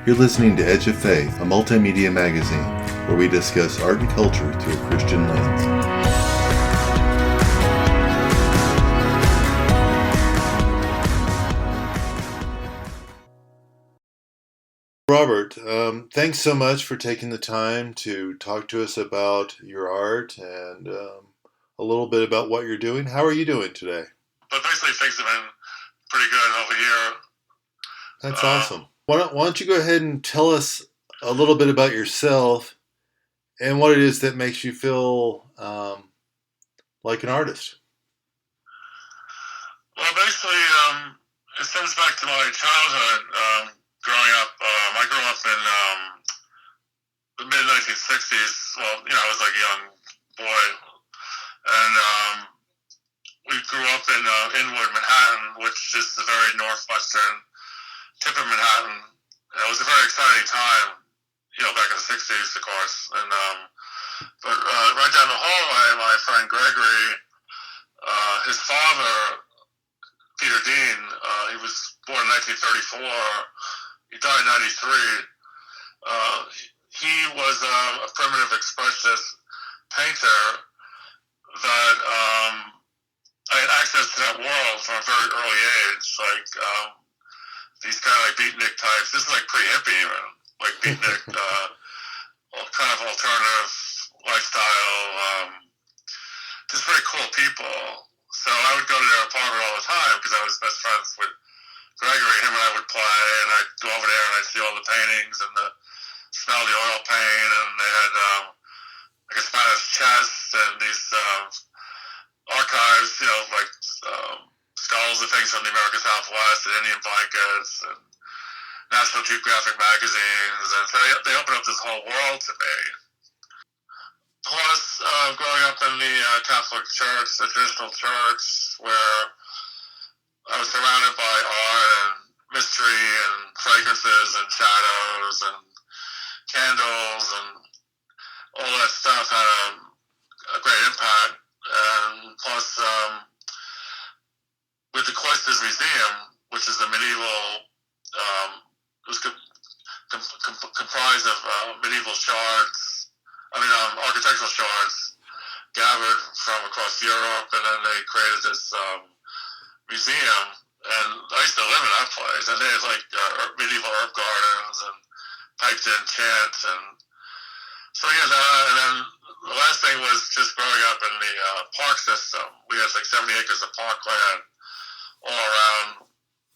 You're listening to Edge of Faith, a multimedia magazine where we discuss art and culture through a Christian lens. Robert, thanks so much for taking the time to talk to us about your art and a little bit about what you're doing. How are you doing today? But basically things have been pretty good over here. That's awesome. Why don't you go ahead and tell us a little bit about yourself and what it is that makes you feel like an artist? Well, basically, it stems back to my childhood. Growing up, I grew up in the mid-1960s. Well, I was like a young boy. And we grew up in Inwood, Manhattan, which is the very northwestern tip of Manhattan. And it was a very exciting time, back in the 60s, of course. And but right down the hallway, my friend Gregory, his father, Peter Dean, he was born in 1934. He died in 93. He was a primitive expressionist painter that I had access to that world from a very early age. Like these kind of like beatnik types. This is like pretty hippie even. Like beatnik, kind of alternative lifestyle. Just very cool people. So I would go to their apartment all the time because I was best friends with Gregory. Him and I would play, and I'd go over there and I'd see all the paintings and smell the oil paint, and they had like a Spanish chest and these archives, like skulls and things from the American Southwest and Indian blankets and National Geographic magazines, and so they opened up this whole world to me. Plus, growing up in the Catholic Church, the traditional church, where I was surrounded by art and mystery and fragrances and shadows and candles, and all that stuff had a great impact. And plus, with the Cloisters Museum, which is a medieval, it was comprised of medieval shards, architectural shards gathered from across Europe, and then they created this museum. And I used to live in that place, and they had like medieval herb gardens and piped in chants, and so that. And then the last thing was just growing up in the park system. We had like 70 acres of parkland all around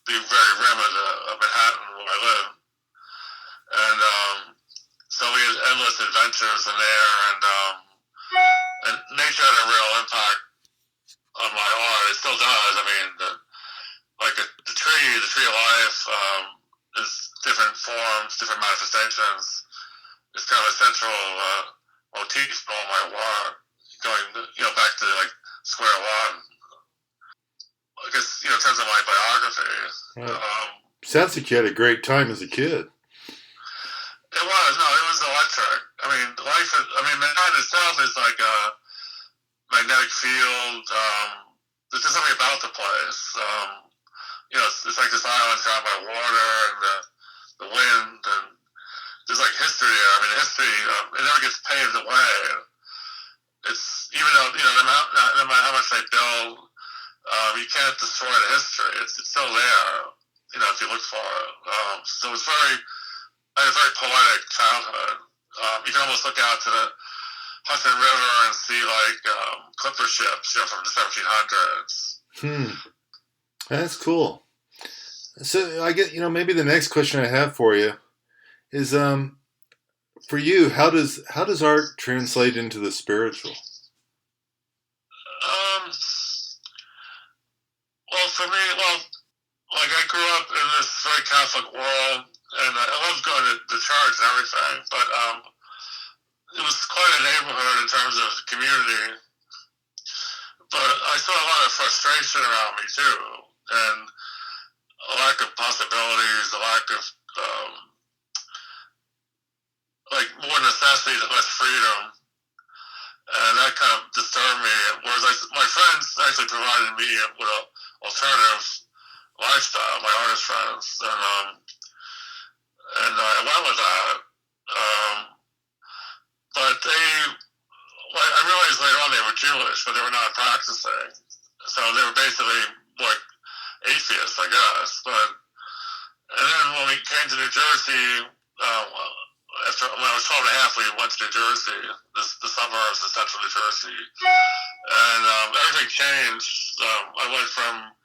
the very rim of Manhattan where I live, and so we had endless adventures in there, and nature had a real impact on my art. It still does. I mean, the tree of life is different forms, different manifestations. It's kind of a central motif in all my work, going back to like square one. I guess in terms of my biography. Sounds like you had a great time as a kid. It was electric. I mean, Manhattan itself is like a magnetic field. There's just something about the place. It's like this island surrounded by water and the wind, and there's like history there. I mean, history, it never gets paved away. It's, even though, no matter how much they build, you can't destroy the history. It's still there, if you look for it. So I had a very poetic childhood. You can almost look out to the Hudson River and see like clipper ships, from the 1700s. That's cool. So I get, maybe the next question I have for you is, for you, how does art translate into the spiritual? Well, for me, like I grew up in this very Catholic world, and I loved going to church and everything, but it was quite a neighborhood in terms of community. But I saw a lot of frustration around me too, and a lack of possibilities, a lack of like more necessity and less freedom, and that kind of disturbed me. Whereas my friends actually provided me with an alternative lifestyle, my artist friends, and at Jewish, but they were not practicing. So they were basically like atheists, I guess. And then when we came to New Jersey, when I was 12 and a half, we went to New Jersey, the suburbs of central New Jersey, and everything changed. I went from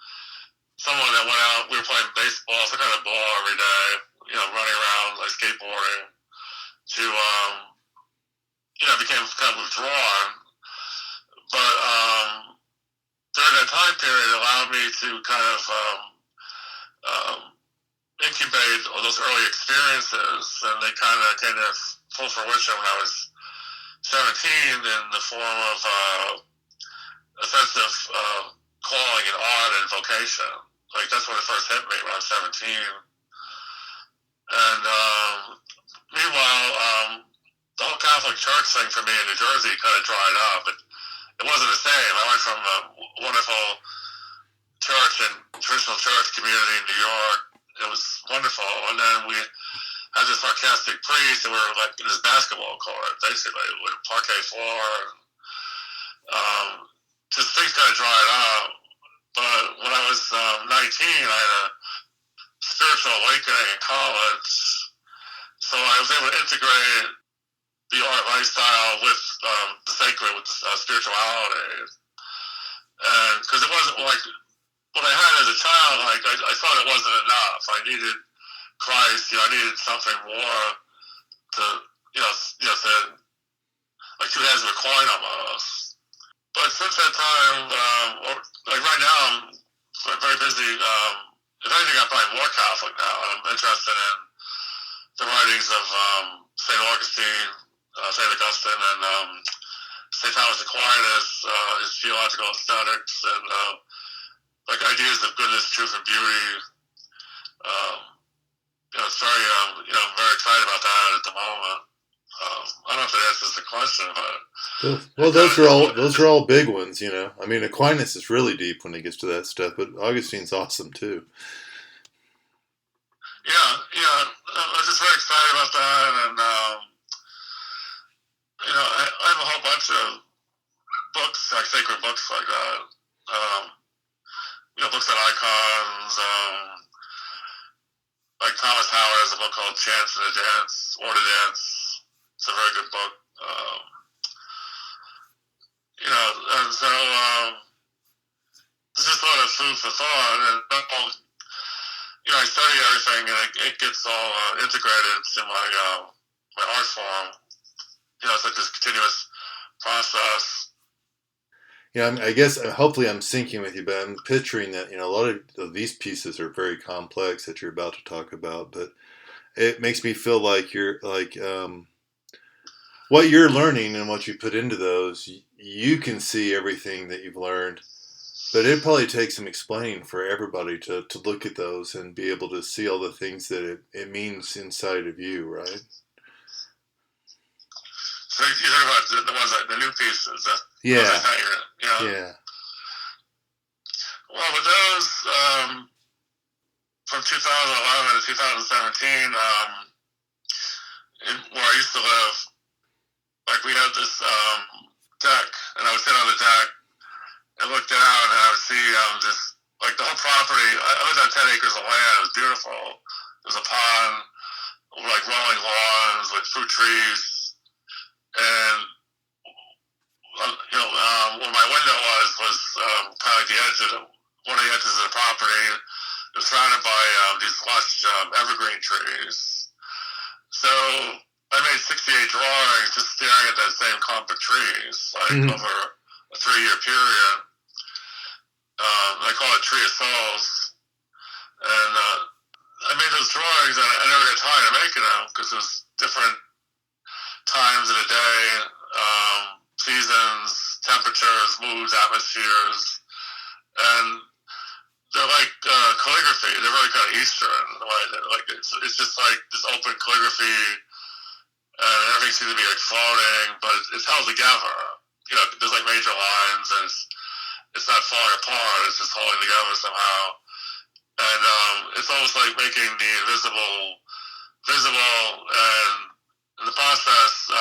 someone that went out, we were playing baseball, some kind of ball every day, running around, like skateboarding, to, became kind of withdrawn. But during that time period, it allowed me to kind of incubate all those early experiences, and they kind of came to full fruition when I was 17 in the form of a sense of calling and art and vocation. Like, that's when it first hit me when I was 17. And meanwhile, the whole Catholic Church thing for me in New Jersey kind of dried up. It wasn't the same. I went from a wonderful church and traditional church community in New York. It was wonderful. And then we had this sarcastic priest, and we were like in this basketball court, basically, with a parquet floor. Just things kind of dried up. But when I was 19, I had a spiritual awakening in college. So I was able to integrate the art lifestyle with the sacred, with the spirituality. And because it wasn't like what I had as a child, like I thought it wasn't enough. I needed Christ. I needed something more to, to like two heads of a coin almost. But since that time, like right now, I'm very busy. If anything, I'm probably more Catholic now. I'm interested in the writings of St. Augustine, St. Augustine, and St. Thomas Aquinas, his theological aesthetics, and like ideas of goodness, truth, and beauty. It's very, I'm very excited about that at the moment. I don't know if that answers the question, but well, those are all big ones, I mean, Aquinas is really deep when he gets to that stuff, but Augustine's awesome too. Yeah, I'm just very excited about that, and I have a whole bunch of books, like sacred books like that. Books on icons. Like Thomas Howard has a book called Chants and a Dance, or to Dance. It's a very good book. And so there's just a lot of food for thought, and I study everything, and it gets all integrated into my art form. It's like this continuous process. Yeah, I guess hopefully I'm syncing with you, but I'm picturing that a lot of these pieces are very complex that you're about to talk about, but it makes me feel like you're like what you're learning and what you put into those, you can see everything that you've learned, but it probably takes some explaining for everybody to look at those and be able to see all the things that it means inside of you, right? So you're talking about the ones like the new pieces. Yeah. Yeah. Well, with those, from 2011 to 2017, where I used to live, like we had this deck, and I would sit on the deck and look down, and I would see this, like the whole property. I lived on 10 acres of land. It was beautiful. There was a pond, like rolling lawns with fruit trees. And where my window was kind of like the edge of one of the edges of the property. It was surrounded by these lush evergreen trees. So I made 68 drawings just staring at that same clump of trees, like over a 3-year period. I call it Tree of Souls. And I made those drawings, and I never got tired of making them because it was different times of the day, seasons, temperatures, moods, atmospheres, and they're like calligraphy. They're really kind of Eastern. Like it's just like this open calligraphy, and everything seems to be like floating, but it's held together. There's like major lines, and it's not falling apart. It's just holding together somehow, and it's almost like making the invisible visible, and in the process,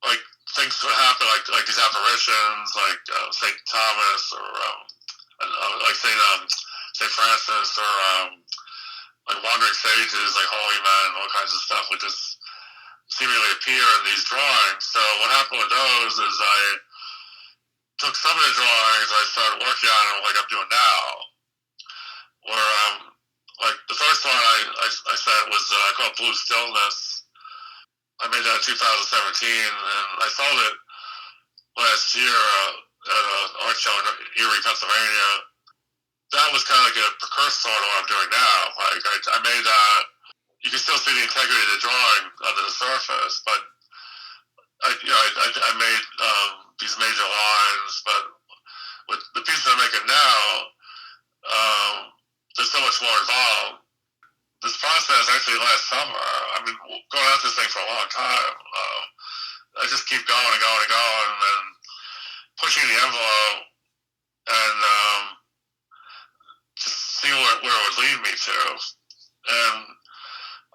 like things would happen, like these apparitions. traditions like St. Thomas or like St. Francis or like wandering sages, like holy men, all kinds of stuff would just seemingly appear in these drawings. So what happened with those is I took some of the drawings and I started working on them like I'm doing now. Where like the first one I said was called Blue Stillness. I made that in 2017 and I sold it last year at an art show in Erie, Pennsylvania. That was kind of like a precursor to what I'm doing now. Like I made that. You can still see the integrity of the drawing under the surface, but I made these major lines. But with the pieces I'm making now, there's so much more involved. This process actually last summer. I've been going after this thing for a long time. I just keep going and going and going and pushing the envelope and just see where it would lead me to. And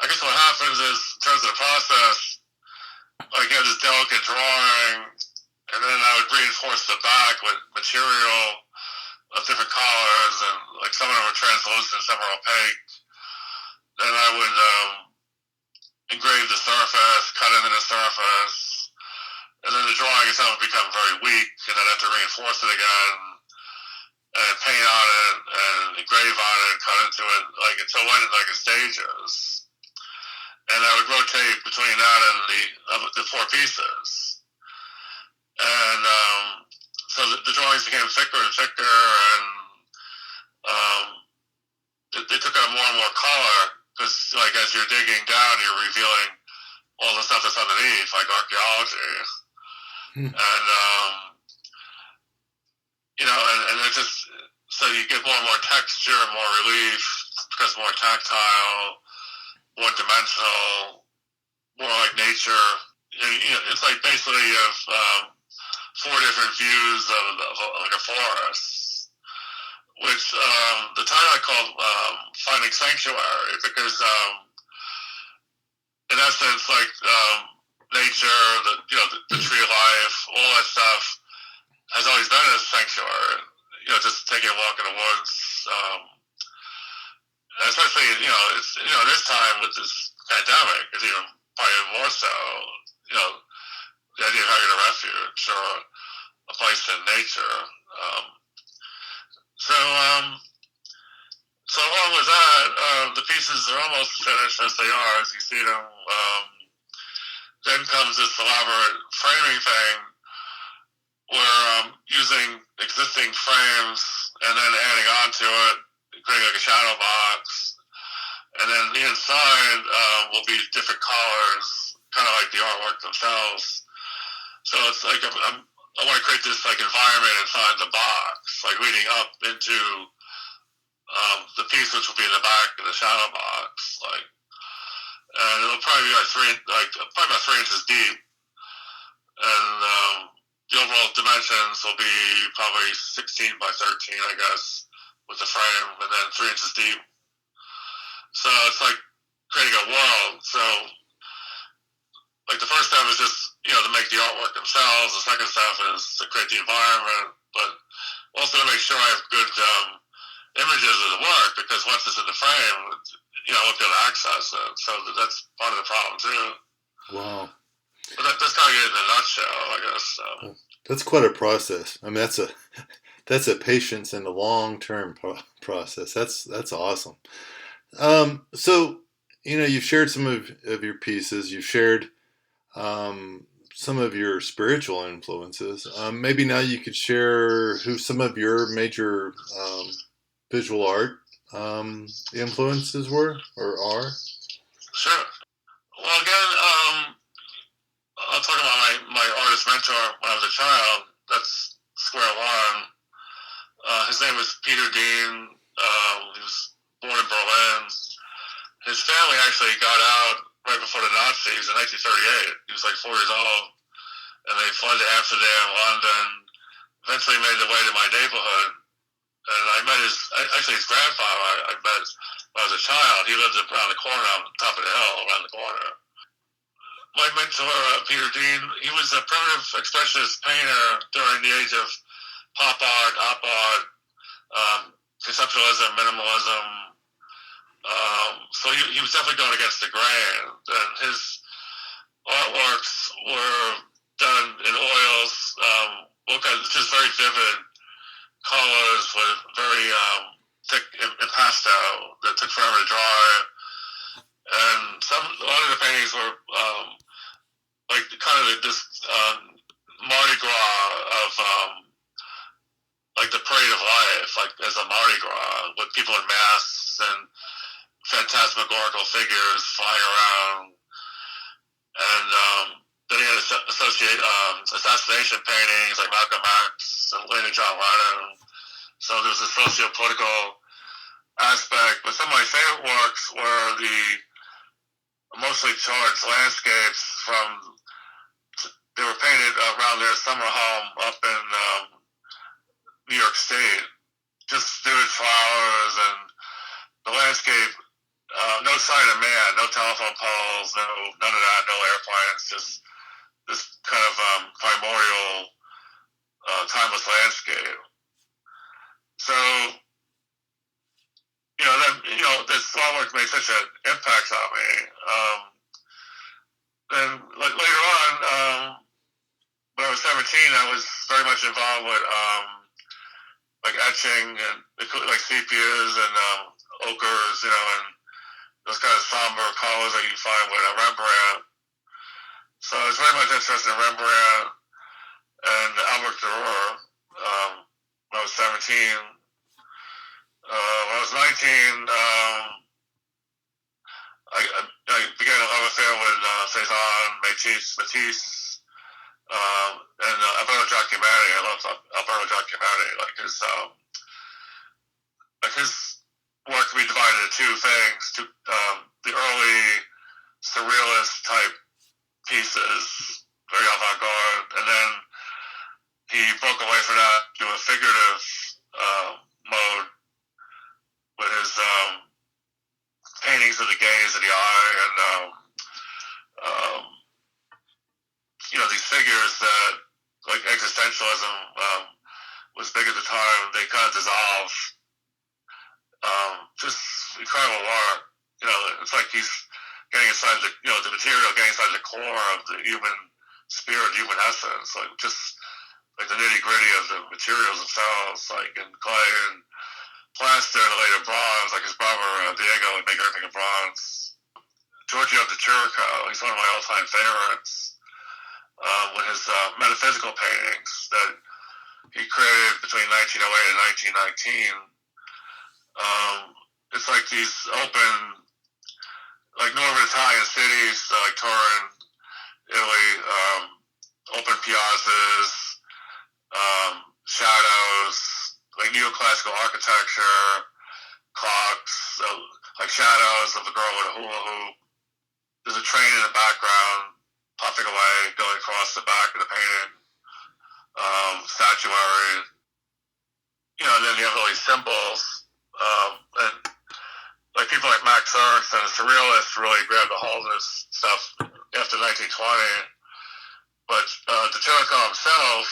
I guess what happens is, in terms of the process, I get this delicate drawing, and then I would reinforce the back with material of different colors, and like some of them are translucent, some are opaque. Then I would engrave the surface, cut into the surface, and then the drawing itself would become very weak, and then I have to reinforce it again, and paint on it, and engrave on it, cut into it, like until it went in like in stages. And I would rotate between that and the four pieces. And so the drawings became thicker and thicker, and they took on more and more color, because like as you're digging down, you're revealing all the stuff that's underneath, like archaeology. And and it just, so you get more and more texture, more relief, because more tactile, more dimensional, more like nature. It's like basically you have four different views of like a forest, which the title I call Finding Sanctuary, because in essence, like nature, the tree of life, all that stuff has always been a sanctuary. Just taking a walk in the woods. Especially, it's this time with this pandemic, it's even probably more so. The idea of having a refuge or a place in nature. So along with that, the pieces are almost finished as they are, as you see them. Then comes this elaborate framing thing, where I'm using existing frames and then adding on to it, creating like a shadow box, and then the inside will be different colors, kind of like the artwork themselves. So it's like I want to create this like environment inside the box, like leading up into the piece, which will be in the back of the shadow box, like, and it'll probably be probably about 3 inches deep, and the overall dimensions will be probably 16 by 13, I guess, with the frame, and then 3 inches deep. So it's like creating a world. So, like the first step is just, to make the artwork themselves. The second step is to create the environment, but also to make sure I have good images of the work, because once it's in the frame, I won't be able to access it. So that's part of the problem too. Wow. But that's kind of it in a nutshell, I guess. That's quite a process. I mean, that's a patience and a long-term process. That's awesome. So, you've shared some of your pieces. You've shared some of your spiritual influences. Maybe now you could share who some of your major visual art influences were or are. Sure. Well, again, I'll talk about my artist mentor when I was a child. That's square one. His name was Peter Dean. He was born in Berlin. His family actually got out right before the Nazis in 1938. He was like 4 years old, and they fled to Amsterdam, London. Eventually made their way to my neighborhood, and I met his grandfather. I met when I was a child. He lived around the corner, on top of the hill, around the corner. my mentor, Peter Dean, he was a primitive expressionist painter during the age of pop art, op art, conceptualism, minimalism. So he was definitely going against the grain, and his artworks were done in oils, just very vivid colors with very thick in pastel that took forever to dry. And a lot of the paintings were like kind of this Mardi Gras of like the parade of life, like as a Mardi Gras with people in masks and phantasmagorical figures flying around. And then he had assassination paintings like Malcolm X and later John Lennon. So there was a socio-political aspect. But some of my favorite works were the mostly charged landscapes they were painted around their summer home up in New York State. Just vivid flowers and the landscape. No sign of man, no telephone poles, none of that, no airplanes, just this kind of primordial, timeless landscape. So, this artwork made such an impact on me. Then later on, when I was 17, I was very much involved with like etching and like sepias and ochres, and those kind of somber colors that you find with a Rembrandt. So I was very much interested in Rembrandt and Albert Dürer when I was 17. When I was 19, I began a love affair with Cezanne, Matisse, and Alberto Giacometti. I love Alberto Giacometti. His work can be divided into two things: the early surrealist type pieces, very avant-garde, and then he broke away from that to a figurative mode with his paintings of the gaze of the eye, and these figures that, like existentialism, was big at the time. They kind of dissolve. Just incredible art. It's like he's getting inside the material, getting inside the core of the human spirit, human essence, like just like the nitty gritty of the materials themselves, like in clay and plaster and later bronze, like his brother Diego would make everything in bronze. Giorgio de Chirico, he's one of my all-time favorites, with his metaphysical paintings that he created between 1908 and 1919. It's like these open, like northern Italian cities, like Turin, Italy, open piazzas, shadows, like neoclassical architecture, clocks, like shadows of a girl with a hula hoop. There's a train in the background, puffing away, going across the back of the painting. Statuary. And then you have all these symbols, and like people like Max Ernst and the Surrealists really grabbed a hold of this stuff after 1920. But de Chirico himself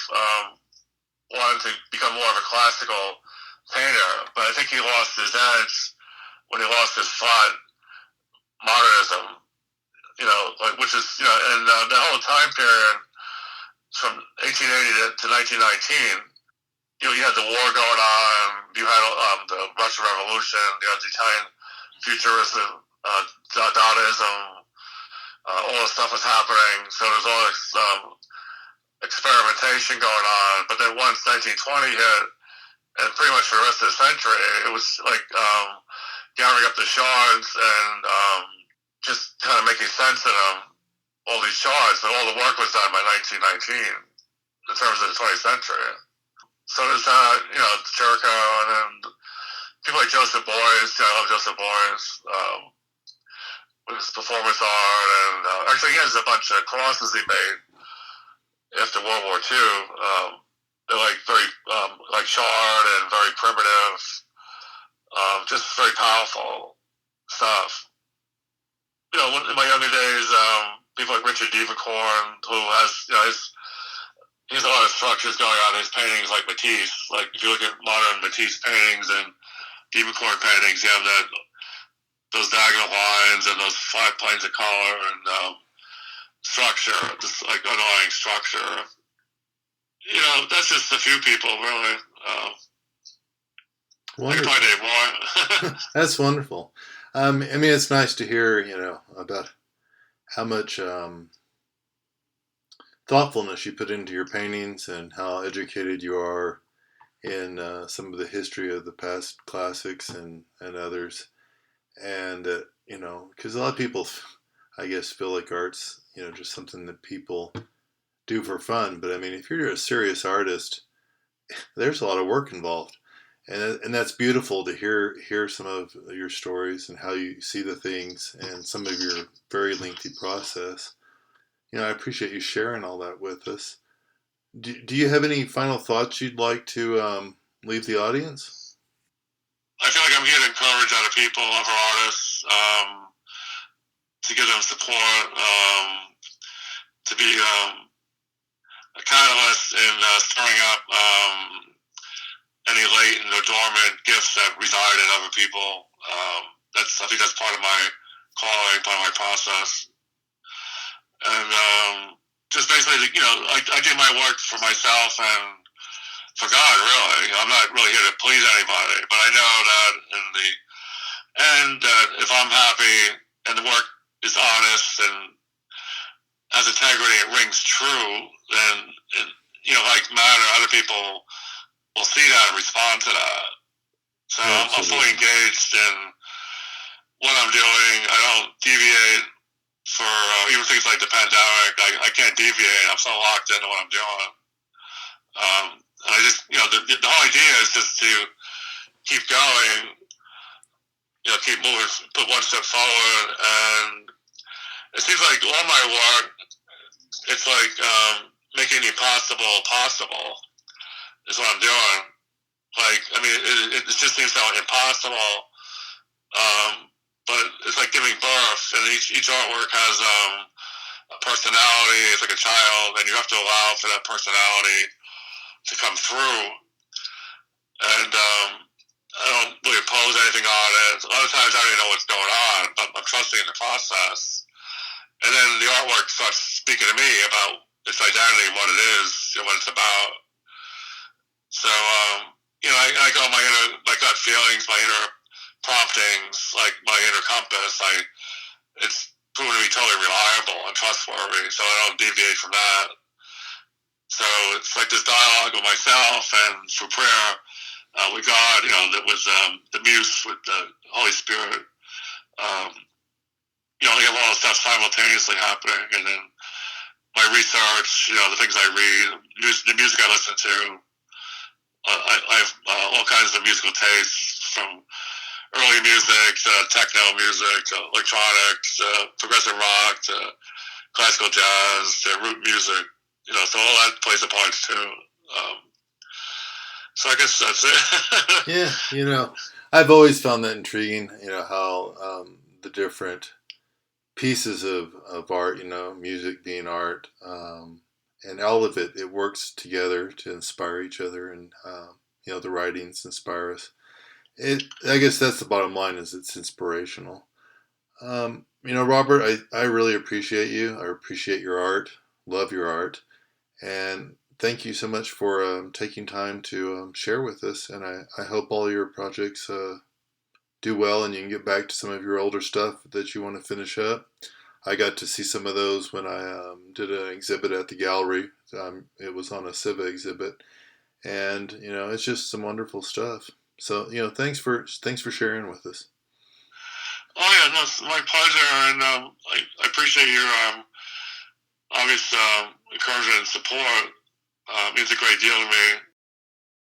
wanted to become more of a classical painter, but I think he lost his edge when he lost his flat modernism. Which is and the whole time period from 1880 to 1919. You had the war going on. You had the Russian Revolution. You had the Italian futurism, Dadaism. All this stuff was happening. So there's all this experimentation going on. But then once 1920 hit, and pretty much for the rest of the century, it was like gathering up the shards and just kind of making sense of them, all these shards. But all the work was done by 1919 in terms of the 20th century. So there's Chirico, and then people like Joseph Beuys. I love Joseph Beuys with his performance art, and actually he has a bunch of crosses he made after World War II. They're like very like charred and very primitive, just very powerful stuff. In my younger days, people like Richard Deavercorn, who has, he has a lot of structures going on in his paintings, like Matisse. Like if you look at modern Matisse paintings and Deavercorn paintings, you have those diagonal lines and those 5 planes of color and structure, just like underlying structure. That's just a few people, really. I could probably name more. That's wonderful. I mean, it's nice to hear, about how much thoughtfulness you put into your paintings and how educated you are in some of the history of the past classics and others. And, because a lot of people, I guess, feel like art's, just something that people do for fun. But I mean, if you're a serious artist, there's a lot of work involved. And that's beautiful to hear some of your stories and how you see the things and some of your very lengthy process. I appreciate you sharing all that with us. Do you have any final thoughts you'd like to leave the audience? I feel like I'm here to encourage other people, other artists, to give them support, to be a catalyst in stirring up any latent or dormant gifts that reside in other people. I think that's part of my calling, part of my process. And just basically, I do my work for myself and for God, really. I'm not really here to please anybody, but I know that in the end, that if I'm happy and the work is honest and has integrity, it rings true, then, like matter, other people will see that and respond to that. So I'm fully engaged in what I'm doing. I don't deviate for even things like the pandemic. I can't deviate. I'm so locked into what I'm doing. And I just, the whole idea is just to keep going, keep moving, put one step forward. And it seems like all my work, it's like making the impossible possible is what I'm doing. Like, I mean, it just seems so impossible, but it's like giving birth, and each artwork has a personality. It's like a child, and you have to allow for that personality to come through. And I don't really oppose anything on it. A lot of times I don't even know what's going on, but I'm trusting in the process. And then the artwork starts speaking to me about its identity and what it is, what it's about. So, I go my gut feelings, my inner promptings, like my inner compass. It's proven to be totally reliable and trustworthy, so I don't deviate from that. So it's like this dialogue with myself and through prayer with God, with the Muse, with the Holy Spirit. We have all this stuff simultaneously happening, and then my research, the things I read, the music I listen to. I have all kinds of musical tastes, from early music to techno music to electronics to progressive rock to classical jazz to root music. So all that plays a part too. So I guess that's Yeah, it. I've always found that intriguing. How the different pieces of art, music being art, and all of it works together to inspire each other, and the writings inspire us. I guess that's the bottom line, is it's inspirational. Robert, I really appreciate you. I appreciate your art, love your art, and thank you so much for taking time to share with us. And I hope all your projects do well, and you can get back to some of your older stuff that you want to finish up. I got to see some of those when I did an exhibit at the gallery. It was on a Civa exhibit, and it's just some wonderful stuff. So thanks for sharing with us. Oh yeah, no, it's my pleasure, and I appreciate your obvious encouragement and support. It means a great deal to me.